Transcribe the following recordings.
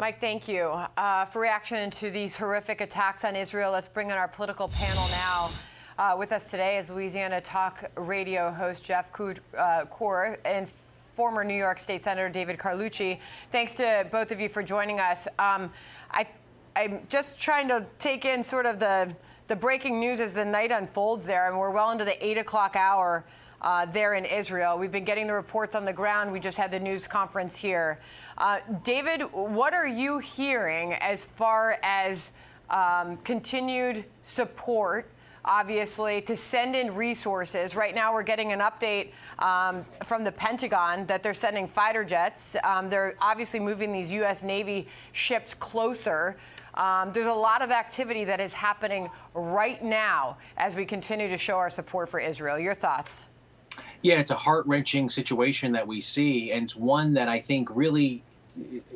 Mike, thank you. For reaction to these horrific attacks on Israel, let's bring in our political panel now. With us today is Louisiana talk radio host Jeff Crouere and former New York State Senator David Carlucci. Thanks to both of you for joining us. I'm just trying to take in sort of the breaking news as the night unfolds there, and we're well into the 8 o'clock hour there in Israel. We've been getting the reports on the ground. We just had the news conference here. David, what are you hearing as far as continued support, obviously, to send in resources? Right now, we're getting an update from the Pentagon that they're sending fighter jets. They're obviously moving these U.S. Navy ships closer. There's a lot of activity that is happening right now as we continue to show our support for Israel. Your thoughts? Yeah, it's a heart-wrenching situation that we see, and it's one that I think really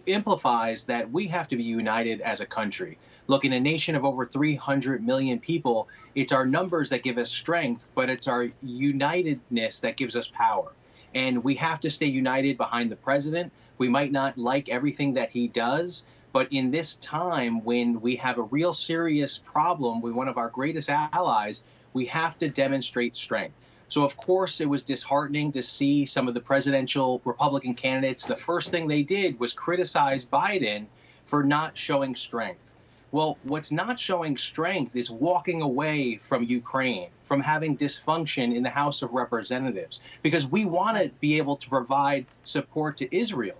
amplifies that we have to be united as a country. Look, in a nation of over 300 million people, it's our numbers that give us strength, but it's our unitedness that gives us power. And we have to stay united behind the president. We might not like everything that he does, but in this time when we have a real serious problem with one of our greatest allies, we have to demonstrate strength. So, of course, it was disheartening to see some of the presidential Republican candidates. The first thing they did was criticize Biden for not showing strength. Well, what's not showing strength is walking away from Ukraine, from having dysfunction in the House of Representatives, because we want to be able to provide support to Israel.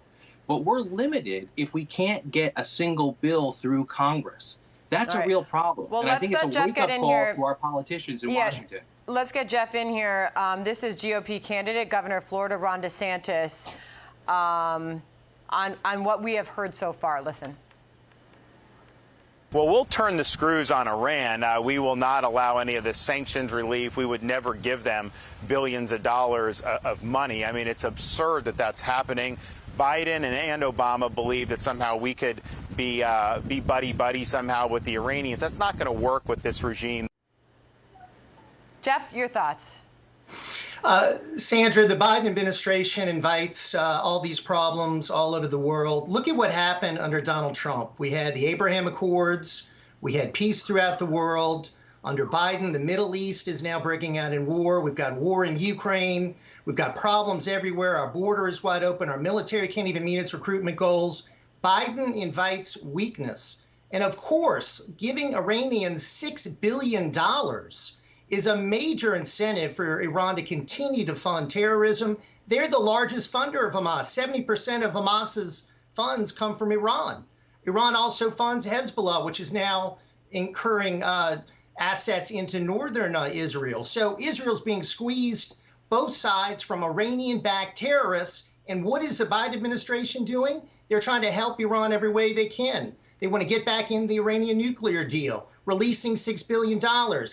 But we're limited if we can't get a single bill through Congress. That's a real problem. Well, and I think it's a wake-up call to our politicians in Washington. Let's get Jeff in here. This is GOP candidate, Governor of Florida, Ron DeSantis, on what we have heard so far. Listen. Well, we'll turn the screws on Iran. We will not allow any of the sanctions relief. We would never give them billions of dollars of money. I mean, it's absurd that that's happening. Biden and Obama believe that somehow we could be buddy-buddy somehow with the Iranians. That's not going to work with this regime. Jeff, your thoughts? Sandra, the Biden administration invites all these problems all over the world. Look at what happened under Donald Trump. We had the Abraham Accords. We had peace throughout the world. Under Biden, the Middle East is now breaking out in war. We've got war in Ukraine. We've got problems everywhere. Our border is wide open. Our military can't even meet its recruitment goals. Biden invites weakness. And of course, giving Iranians $6 billion is a major incentive for Iran to continue to fund terrorism. They're the largest funder of Hamas. 70% of Hamas's funds come from Iran. Iran also funds Hezbollah, which is now incurring assets into northern Israel. So Israel's being squeezed both sides from Iranian-backed terrorists. And what is the Biden administration doing? They're trying to help Iran every way they can. They want to get back in the Iranian nuclear deal, releasing $6 billion,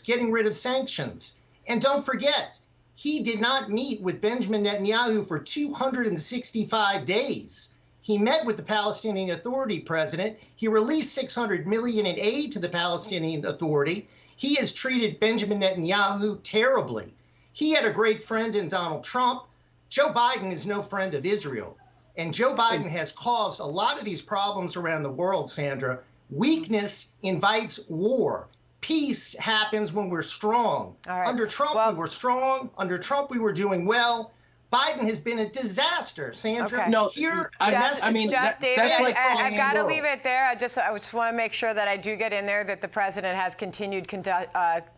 getting rid of sanctions. And don't forget, he did not meet with Benjamin Netanyahu for 265 days. He met with the Palestinian Authority president. He released $600 million in aid to the Palestinian Authority. He has treated Benjamin Netanyahu terribly. He had a great friend in Donald Trump. Joe Biden is no friend of Israel. And Joe Biden has caused a lot of these problems around the world, Sandra. Weakness invites war. Peace happens when we're strong. Right. Under Trump, we were strong. Under Trump, we were doing well. Biden has been a disaster, Sandra. Okay. No, Jeff, David, that's like I got to leave it there. I just want to make sure that I do get in there that the president has continued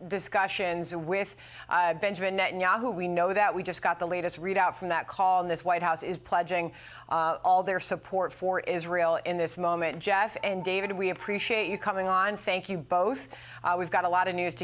discussions with Benjamin Netanyahu. We know that. We just got the latest readout from that call, and this White House is pledging all their support for Israel in this moment. Jeff and David, we appreciate you coming on. Thank you both. We've got a lot of news to